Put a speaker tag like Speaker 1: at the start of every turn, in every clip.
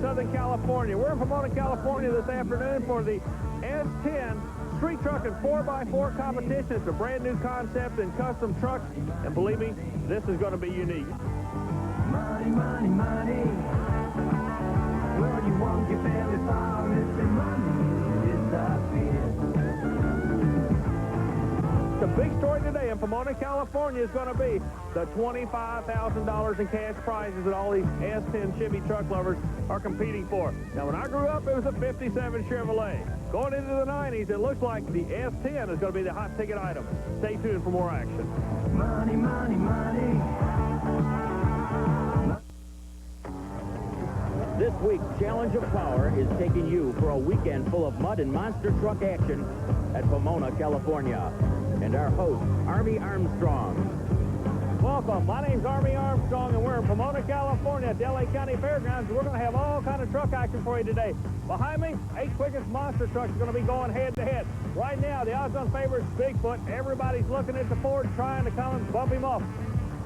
Speaker 1: Southern California. We're in Pomona, California this afternoon for the S10 Street Truck and 4x4 competition. It's a brand new concept in custom trucks, and believe me, this is going to be unique.
Speaker 2: Money, money, money. Well, you won't get very far missing money. It's the
Speaker 1: The big story today in Pomona, California is going to be the $25,000 in cash prizes that all these S10 Chevy truck lovers are competing for. Now, when I grew up, it was a 57 Chevrolet. Going into the 90s, it looks like the S10 is going to be the hot ticket item. Stay tuned for more action.
Speaker 2: money, money, money.
Speaker 3: This week's Challenge of Power is taking you for a weekend full of mud and monster truck action at Pomona, California. And our host, Army Armstrong.
Speaker 1: Welcome. My name's Army Armstrong, and we're in Pomona, California at the LA County Fairgrounds. We're going to have all kind of truck action for you today. Behind me, 8 quickest monster trucks are going to be going head-to-head. Right now, the odds-on favorite is Bigfoot. Everybody's looking at the Ford, trying to come and bump him off.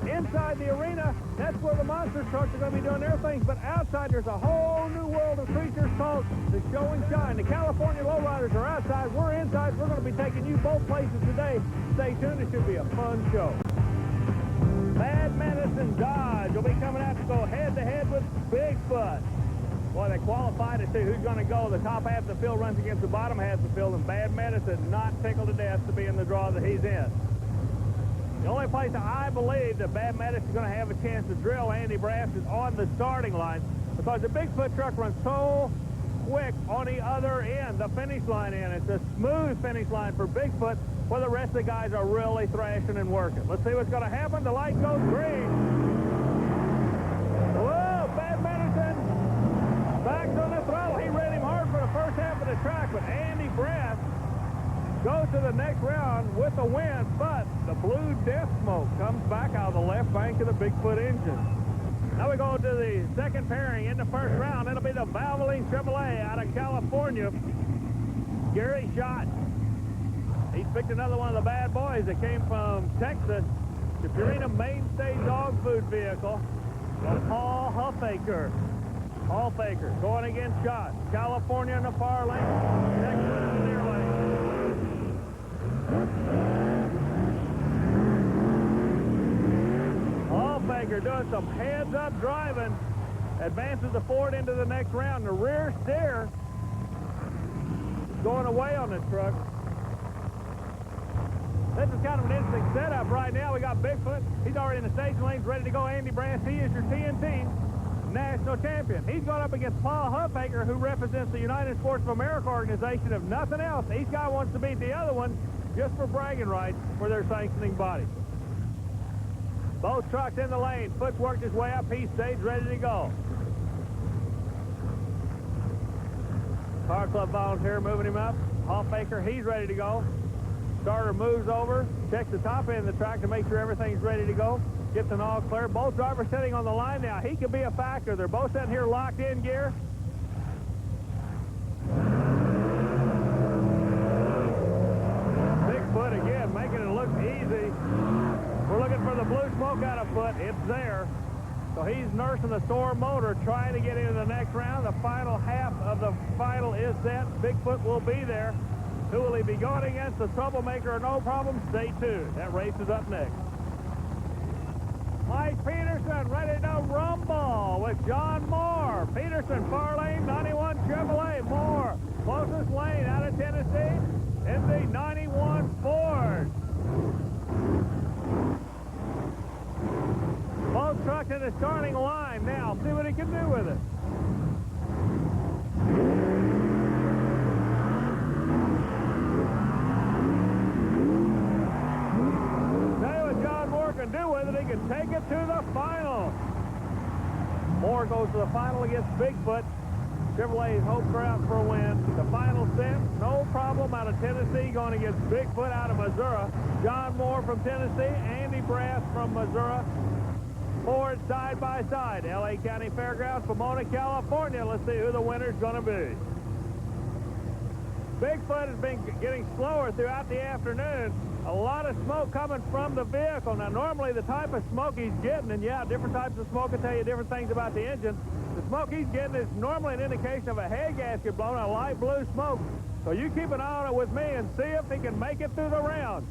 Speaker 1: Inside the arena, that's where the monster trucks are going to be doing their things, but outside there's a whole new world of creatures called the Show and Shine. The California Lowriders are outside, we're inside. We're going to be taking you both places today. Stay tuned, it should be a fun show. Bad Medicine Dodge will be coming out to go head-to-head with Bigfoot. Boy, they qualified to see who's going to go. The top half of the field runs against the bottom half of the field, and Bad Medicine not tickled to death to be in the draw that he's in. The only place that I believe that Bad Medicine is going to have a chance to drill Andy Brass is on the starting line, because the Bigfoot truck runs so quick on the other end, the finish line in. It's a smooth finish line for Bigfoot, where the rest of the guys are really thrashing and working. Let's see what's going to happen. The light goes green. Whoa, Bad Medicine backs on the throttle. He ran him hard for the first half of the track, but Andy Brass goes to the next round with the win, but the blue death smoke comes back out of the left bank of the Bigfoot engine. Now we go to the second pairing in the first round. It'll be the Valvoline Chevrolet out of California, Gary Schott. He's picked another one of the bad boys that came from Texas, the Purina Mainstay dog food vehicle, the Paul Huffaker. Huffaker going against Schott. California in the far lane, Texas in the near lane. Huffaker doing some heads-up driving, advances the Ford into the next round. The rear steer is going away on this truck. This is kind of an interesting setup right now. We got Bigfoot. He's already in the station lanes, ready to go. Andy Brass, he is your TNT national champion. He's going up against Paul Huffaker, who represents the United Sports of America organization. If nothing else, each guy wants to beat the other one just for bragging rights for their sanctioning body. Both trucks in the lane. Foot's worked his way up. He stays ready to go. Car Club volunteer moving him up. Huffaker, he's ready to go. Starter moves over, checks the top end of the track to make sure everything's ready to go. Gets an all clear. Both drivers sitting on the line now. He could be a factor. They're both sitting here locked in gear. Bigfoot again, making it look easy. We're looking for the blue smoke out of Foot. It's there. So he's nursing the sore motor, trying to get into the next round. The final half of the final is set. Bigfoot will be there. Who will he be going against? The troublemaker or no problem? Stay tuned. That race is up next. Mike Peterson ready to rumble with John Moore. Peterson, far lane, 91 Chevrolet. Moore, closest lane out of Tennessee in the 91 Ford. Both trucks in the starting line now. See what he can do with it. Can do with it, he can take it to the final. Moore goes to the final against Bigfoot. Chevrolet's hopes are out for a win. The final set, no problem, out of Tennessee, going against Bigfoot out of Missouri. John Moore from Tennessee, Andy Brass from Missouri. Ford side by side. LA County Fairgrounds, Pomona, California. Let's see who the winner's going to be. Bigfoot has been getting slower throughout the afternoon. A lot of smoke coming from the vehicle. Now, normally the type of smoke he's getting, and yeah, different types of smoke will tell you different things about the engine. The smoke he's getting is normally an indication of a head gasket blown, a light blue smoke. So you keep an eye on it with me and see if he can make it through the round.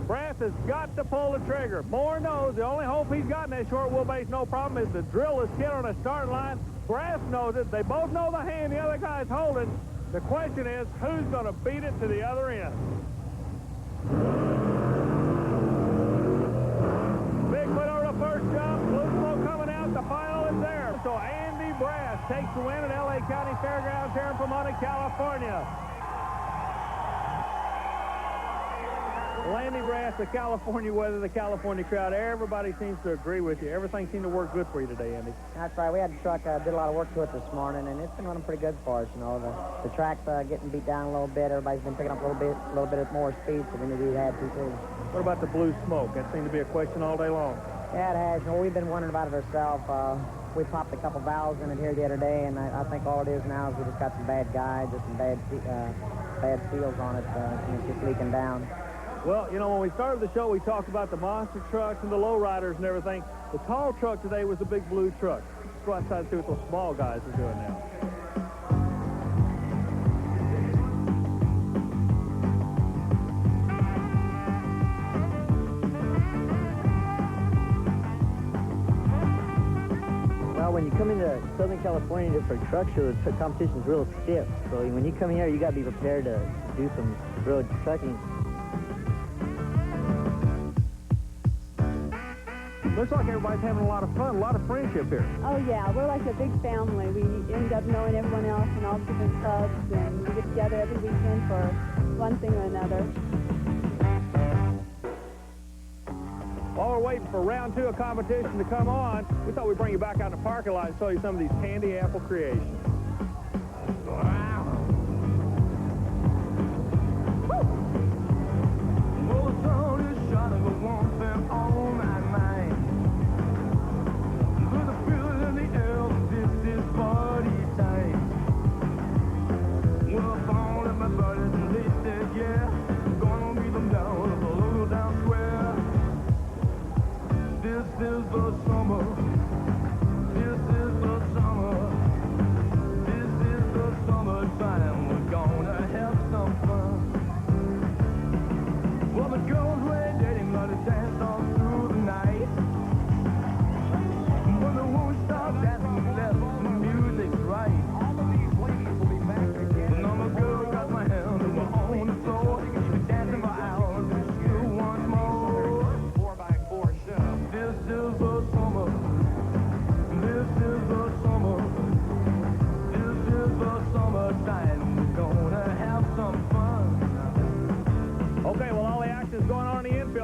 Speaker 1: Brass has got to pull the trigger. Moore knows the only hope he's got in that short wheelbase, no problem, is to drill his kid on a starting line. Brass knows it. They both know the hand the other guy's holding. The question is, who's going to beat it to the other end? Big foot over the first jump. Blue smoke coming out. The final is there. So Andy Brass takes the win at LA County Fairgrounds here in Pomona, California. Andy Brass, the California weather, the California crowd, everybody seems to agree with you. Everything seemed to work good for you today, Andy.
Speaker 4: That's right. We had the truck, did a lot of work to it this morning, and it's been running pretty good for us. You know, the track's getting beat down a little bit. Everybody's been picking up a little bit more speed than we had to, too.
Speaker 1: What about the blue smoke? That seemed to be a question all day long.
Speaker 4: Yeah, it has. You know, we've been wondering about it ourselves. We popped a couple valves in it here the other day, and I think all it is now is we just got some bad guides or some bad seals on it, and it's just leaking down.
Speaker 1: Well, you know, when we started the show, we talked about the monster trucks and the lowriders and everything. The tall truck today was the big blue truck. Let's go outside and see what those small guys are doing now.
Speaker 5: Well, when you come into Southern California for a truck show, the competition's real stiff. So when you come here, you got to be prepared to do some real trucking.
Speaker 1: Looks like everybody's having a lot of fun, a lot of friendship here.
Speaker 6: Oh, yeah. We're like a big family. We end up knowing everyone else in all the different clubs, and we get together every weekend for one thing or another.
Speaker 1: While we're waiting for round 2 of competition to come on, we thought we'd bring you back out in the parking lot and show you some of these candy apple creations. Wow.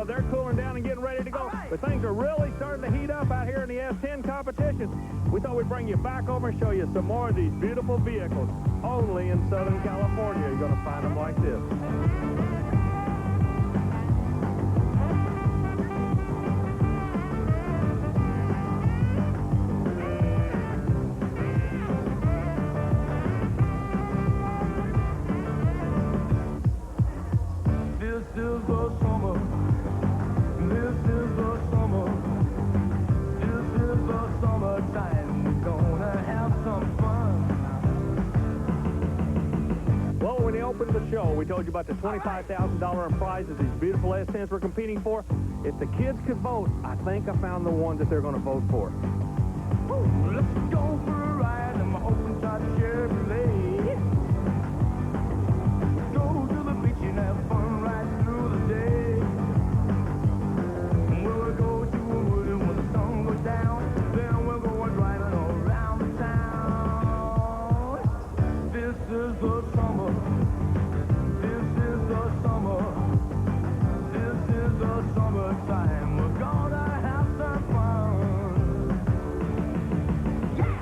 Speaker 1: They're cooling down and getting ready to go. But things are really starting to heat up out here in the S10 competition. We thought we'd bring you back over and show you some more of these beautiful vehicles. Only in Southern California you're going to find them like this. The show, we told you about the $25,000 in prizes these beautiful S10s were competing for. If the kids could vote, I think I found the one that they're going to vote for. Let's go for a ride in my open top Chevrolet. Go to the beach and have fun right through the day. We'll go to a wood and when the sun goes down, then we'll go driving around the town. This is the summer. Summertime, we're gonna have some fun. Yeah!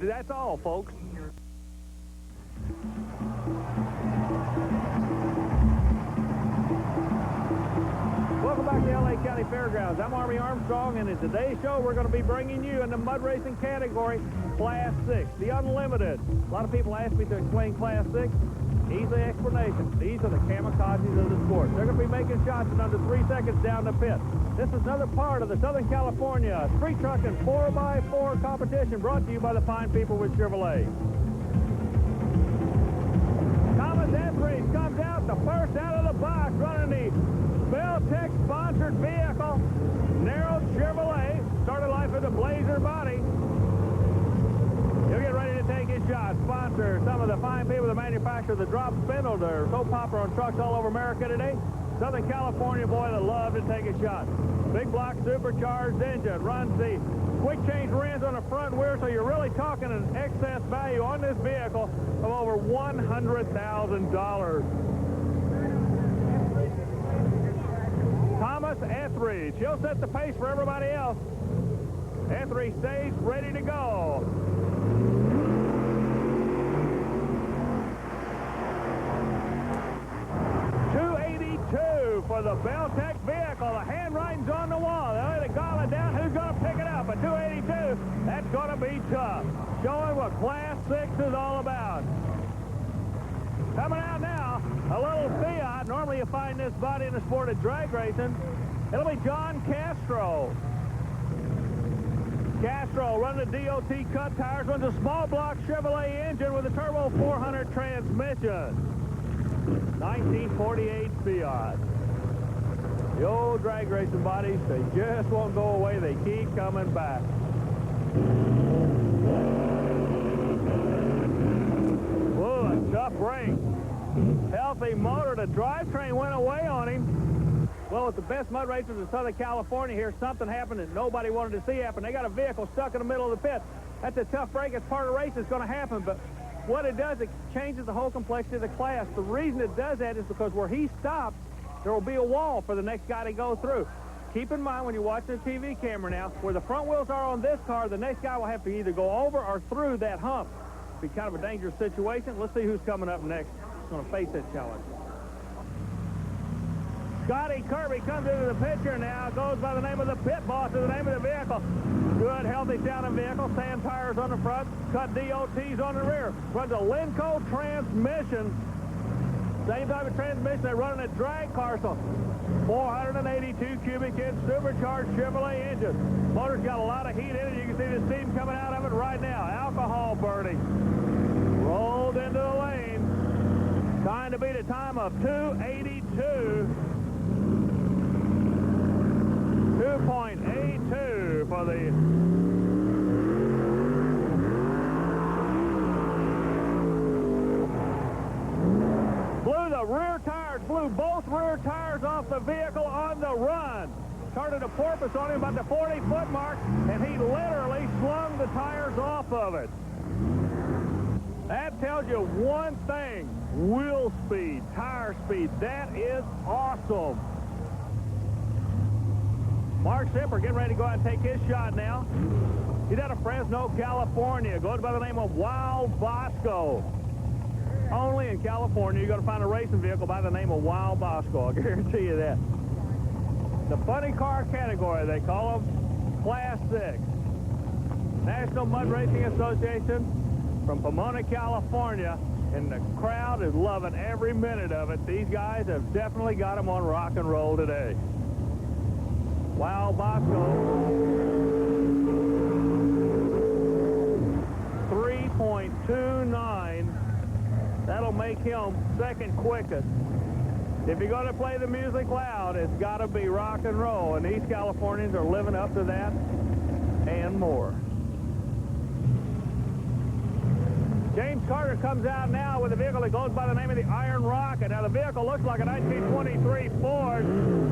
Speaker 1: That's all, folks. Welcome back to LA County Fairgrounds. I'm Army Armstrong, and in today's show, we're going to be bringing you in the mud racing category, Class 6, the Unlimited. A lot of people ask me to explain Class 6. easy explanation. These are the kamikazes of the sport. They're going to be making shots in under 3 seconds down the pit. This is another part of the Southern California Street Truck and 4x4 competition brought to you by the fine people with Chevrolet. Thomas Etheridge comes out the first out of the box running the Beltec sponsored vehicle. Narrow Chevrolet. Started life with a Blazer body. He'll get ready to take his shot. Sponsor some of the fine people that manufacture the drop spindle. They're so popular on trucks all over America today. Southern California boy that love to take a shot. Big block supercharged engine. Runs the quick change rims on the front rear, so you're really talking an excess value on this vehicle of over $100,000. Thomas Etheridge. He'll set the pace for everybody else. Etheridge stays ready to go. For the Beltec vehicle. The handwriting's on the wall. They lay the gauntlet down. Who's going to pick it up? A 282. That's going to be tough. Showing what Class 6 is all about. Coming out now, a little Fiat. Normally you find this body in the sport of drag racing. It'll be John Castro. Castro running the DOT cut tires. Runs a small block Chevrolet engine with a turbo 400 transmission. 1948 Fiat. The old drag racing bodies, they just won't go away. They keep coming back. Whoa, a tough break. Healthy motor. The drivetrain went away on him. Well, with the best mud racers in Southern California here, something happened that nobody wanted to see happen. They got a vehicle stuck in the middle of the pit. That's a tough break. It's part of the race. It's going to happen, but what it does, it changes the whole complexity of the class. The reason it does that is because where he stops, there will be a wall for the next guy to go through. Keep in mind when you're watching the TV camera now, where the front wheels are on this car, the next guy will have to either go over or through that hump. It'll be kind of a dangerous situation. Let's see who's coming up next. Who's going to face that challenge. Scotty Kirby comes into the picture now. Goes by the name of the Pit Boss is the name of the vehicle. Good, healthy sounding vehicle. Sand tires on the front. Cut DOTs on the rear. Runs a Lenco transmission. Same type of transmission they're running a drag car. So 482 cubic inch supercharged Chevrolet engine. Motor's got a lot of heat in it. You can see the steam coming out of it right now. Alcohol burning. Rolled into the lane. Trying to beat a time of 282. 2.82 for the rear tires, blew both rear tires off the vehicle on the run. Started a porpoise on him about the 40-foot mark, and he literally slung the tires off of it. That tells you one thing: wheel speed, tire speed. That is awesome. Mark Simper getting ready to go out and take his shot now. He's out of Fresno, California. Goes by the name of Wild Bosco. Only in California you're going to find a racing vehicle by the name of Wild Bosco. I'll guarantee you that. The funny car category, they call them Class 6. National Mud Racing Association from Pomona, California. And the crowd is loving every minute of it. These guys have definitely got them on rock and roll today. Wild Bosco. 3.29. That'll make him second quickest. If you're going to play the music loud, it's got to be rock and roll. And these Californians are living up to that and more. James Carter comes out now with a vehicle that goes by the name of the Iron Rocket. Now, the vehicle looks like a 1923 Ford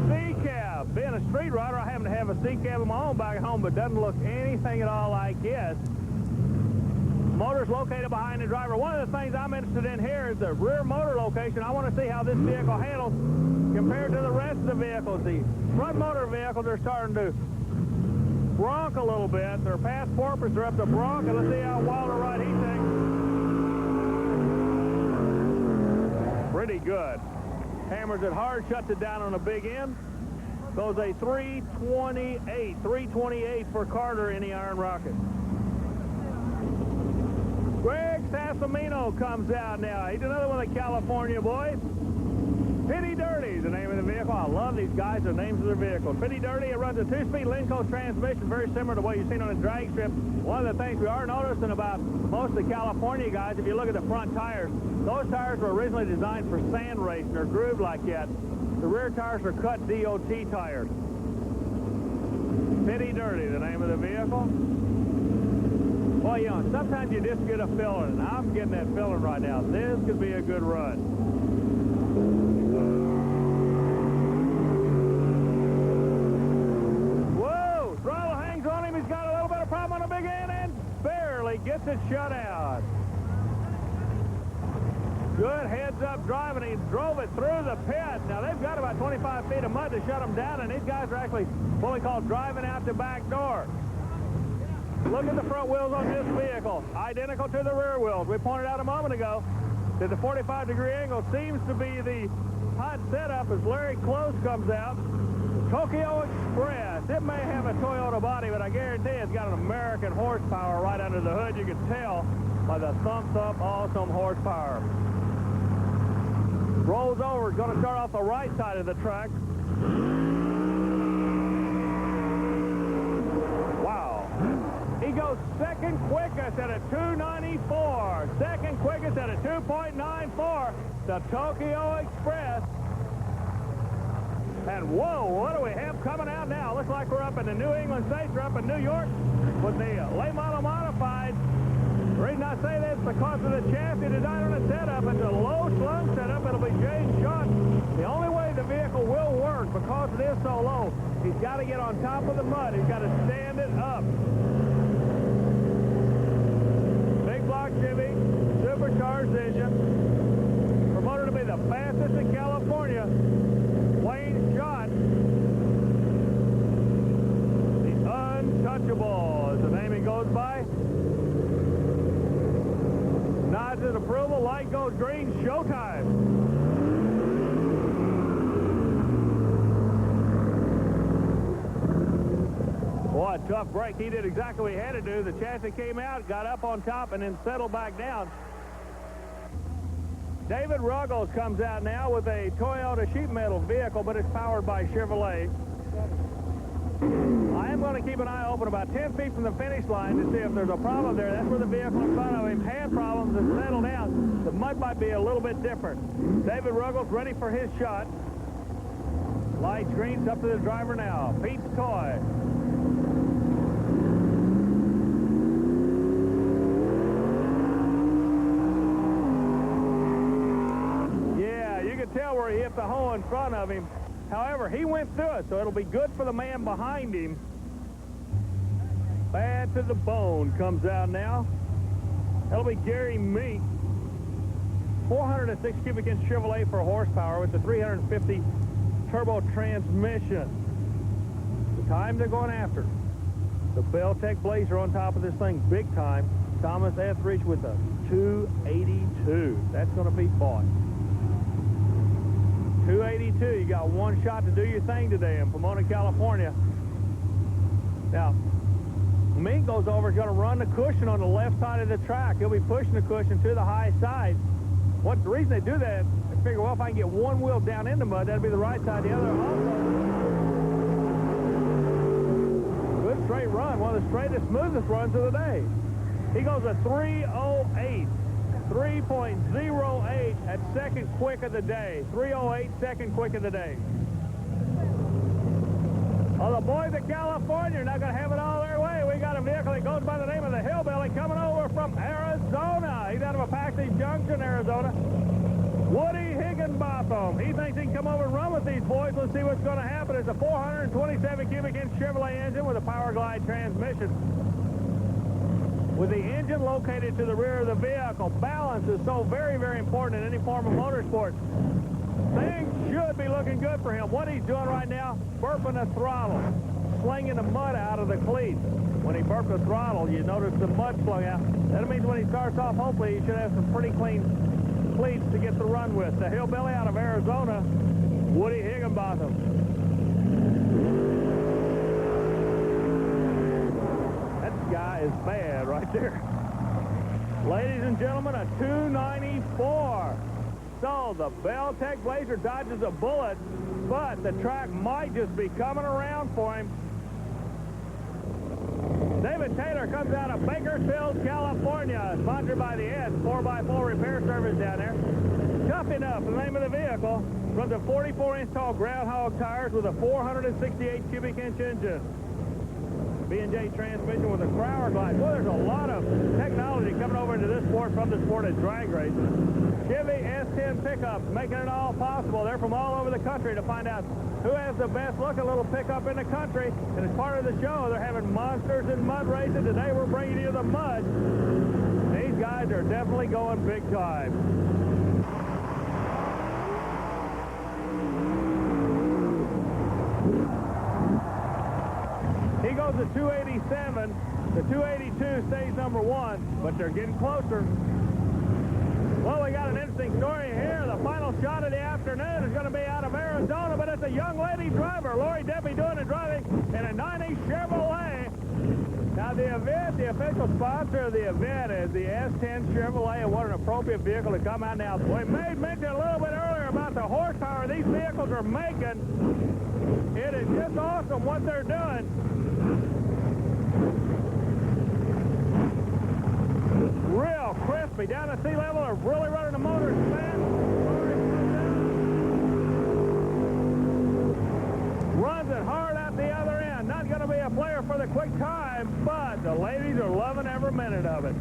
Speaker 1: C-Cab. Being a street rider, I happen to have a C-Cab of my own back home, but doesn't look anything at all like this. Motor's located behind the driver. One of the things I'm interested in here is the rear motor location. I want to see how this vehicle handles compared to the rest of the vehicles. The front motor vehicles are starting to bronk a little bit. They're past porpoise, they're up to bronk, and let's see how wild a ride he takes. Pretty good. Hammers it hard, shuts it down on the big end. Goes a 328 for Carter in the Iron Rocket. Greg Sassamino comes out now. He's another one of the California boys. Pitty Dirty is the name of the vehicle. I love these guys, the names of their vehicles. Pitty Dirty, it runs a 2-speed Lenco transmission, very similar to what you've seen on a drag strip. One of the things we are noticing about most of the California guys, if you look at the front tires, those tires were originally designed for sand racing or grooved like that. The rear tires are cut DOT tires. Pitty Dirty, the name of the vehicle. Well, you know, sometimes you just get a feeling, and I'm getting that feeling right now. This could be a good run. Whoa! Throttle hangs on him. He's got a little bit of problem on the big end and barely gets it shut out. Good heads-up driving. He drove it through the pit. Now, they've got about 25 feet of mud to shut them down, and these guys are actually what we call driving out the back door. Look at the front wheels on this vehicle. Identical to the rear wheels. We pointed out a moment ago that the 45-degree angle seems to be the hot setup as Larry Close comes out. Tokyo Express. It may have a Toyota body, but I guarantee it's got an American horsepower right under the hood. You can tell by the thumped-up, awesome horsepower. Rolls over. It's going to start off the right side of the track. Wow. He goes second quickest at a 294. Second quickest at a 2.94. The Tokyo Express. And whoa, what do we have coming out now? Looks like we're up in the New England States. We're up in New York with the late model modified. The reason I say that is because of the chassis design on the setup. It's a low slung setup. It'll be James Shot. The only way the vehicle will work, because it is so low, he's got to get on top of the mud. He's got to stand it up. Big block Chevy, supercharged engine. Promoted to be the fastest in California. Wayne Shot. The Untouchable is the name he goes by. Nods his approval. Light goes green. Showtime. Boy, a tough break. He did exactly what he had to do. The chassis came out, got up on top, and then settled back down. David Ruggles comes out now with a Toyota sheet metal vehicle, but it's powered by Chevrolet. I am going to keep an eye open about 10 feet from the finish line to see if there's a problem there. That's where the vehicle in front of him had problems and settled down. The mud might be a little bit different. David Ruggles ready for his shot. Light green's up to the driver now. Pete's Toy. Tell where he hit the hole in front of him. However, he went through it, so it'll be good for the man behind him. Bad to the Bone comes out now. That'll be Gary Meek. 406 cubic inch Chevrolet for horsepower with the 350 turbo transmission. The time they're going after. The Beltec Blazer on top of this thing, big time. Thomas Etheridge with a 282. That's going to be bought. 282. You got one shot to do your thing today in Pomona, California. Now, Mink goes over. He's going to run the cushion on the left side of the track. He'll be pushing the cushion to the high side. What the reason they do that? They figure, well, if I can get one wheel down in the mud, that'll be the right side. The other also. Good straight run. One of the straightest, smoothest runs of the day. He goes a 308. 3.08 at second quick of the day. 308 second quick of the day. Well, the boys of California are not going to have it all their way. We got a vehicle that goes by the name of the Hillbilly coming over from Arizona. He's out of Apache Junction, Arizona. Woody Higginbotham. He thinks he can come over and run with these boys. Let's see what's going to happen. It's a 427 cubic inch Chevrolet engine with a Power Glide transmission. With the engine located to the rear of the vehicle, balance is so very, very important in any form of motorsports. Things should be looking good for him. What he's doing right now, burping the throttle, slinging the mud out of the cleats. When he burped the throttle, you notice the mud slung out. That means when he starts off, hopefully he should have some pretty clean cleats to get the run with. The Hillbilly out of Arizona, Woody Higginbotham. Guy is bad right there. Ladies and gentlemen, a 294. So the Bell-Tech Blazer dodges a bullet, but the track might just be coming around for him. David Taylor comes out of Bakersfield, California, sponsored by the S 4x4 repair service down there. Tuff-E-Nuff, the name of the vehicle, runs a 44-inch tall groundhog tires with a 468 cubic inch engine. B&J transmission with a Crower glide. Boy, there's a lot of technology coming over into this sport from the sport of drag racing. Chevy S10 pickups making it all possible. They're from all over the country to find out who has the best looking little pickup in the country. And as part of the show, they're having monsters in mud racing. Today we're bringing you the mud. These guys are definitely going big time. He goes to 287. The 282 stays number 1, but they're getting closer. Well, we got an interesting story here. The final shot of the afternoon is going to be out of Arizona, but it's a young lady driver, Lori Debbie, doing the driving in a 90 Chevrolet. Now, the event, the official sponsor of the event is the S10 Chevrolet, and what an appropriate vehicle to come out now. We made mention a little bit earlier about the horsepower these vehicles are making. It is just awesome what they're doing. Real crispy. Down at sea level, they're really running the motors fast. Runs it hard out the other end. Not going to be a player for the quick time, but the ladies are loving every minute of it.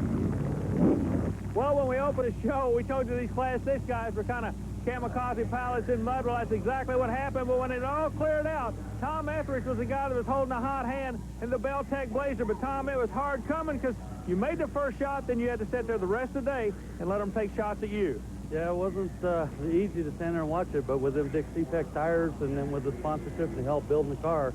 Speaker 1: Well, when we opened the show, we told you these Class 6 guys were kind of kamikaze pilots in mud. Well, that's exactly what happened, but when it all cleared out, Tom Etheridge was the guy that was holding a hot hand in the Bell-Tech Blazer. But, Tom, it was hard coming because you made the first shot, then you had to sit there the rest of the day and let them take shots at you.
Speaker 7: Yeah, it wasn't easy to stand there and watch it, but with them Dixie-Peck tires and then with the sponsorship to help build the car,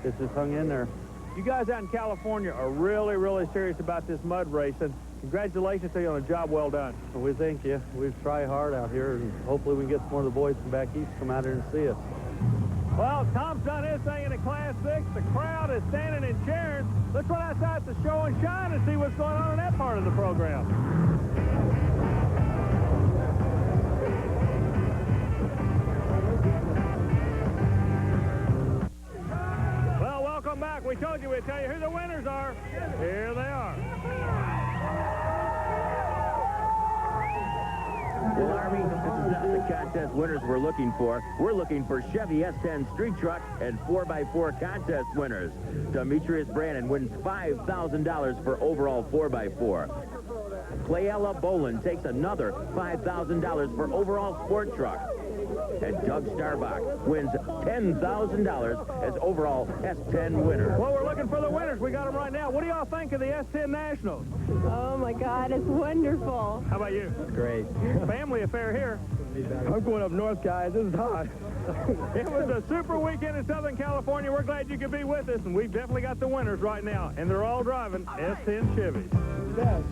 Speaker 7: it just hung in there.
Speaker 1: You guys out in California are really, really serious about this mud racing. Congratulations to you on a job well done.
Speaker 7: Well, we thank you. We try hard out here, and hopefully we can get some more of the boys from back east to come out here and see us.
Speaker 1: Well, Tom's done his thing in the Class 6. The crowd is standing and cheering. Let's run outside the show and shine and see what's going on in that part of the program. Well, welcome back. We told you we'd tell you who the winners are. Here they are.
Speaker 3: Well, Army, this is not the contest winners we're looking for. We're looking for Chevy S10 Street Truck and 4x4 contest winners. Demetrius Brannon wins $5,000 for overall 4x4. Clayella Bolin takes another $5,000 for overall sport truck. And Doug Starbach wins $10,000 as overall S10 winner.
Speaker 1: Well, we're looking for the winners. We got them right now. What do y'all think of the S10 Nationals?
Speaker 6: Oh, my God, it's wonderful.
Speaker 1: How about you?
Speaker 5: Great.
Speaker 1: Family affair here.
Speaker 5: I'm going up north, guys. This is hot.
Speaker 1: It was a super weekend in Southern California. We're glad you could be with us, and we've definitely got the winners right now, and they're all driving S10 Chevys.
Speaker 5: Yes.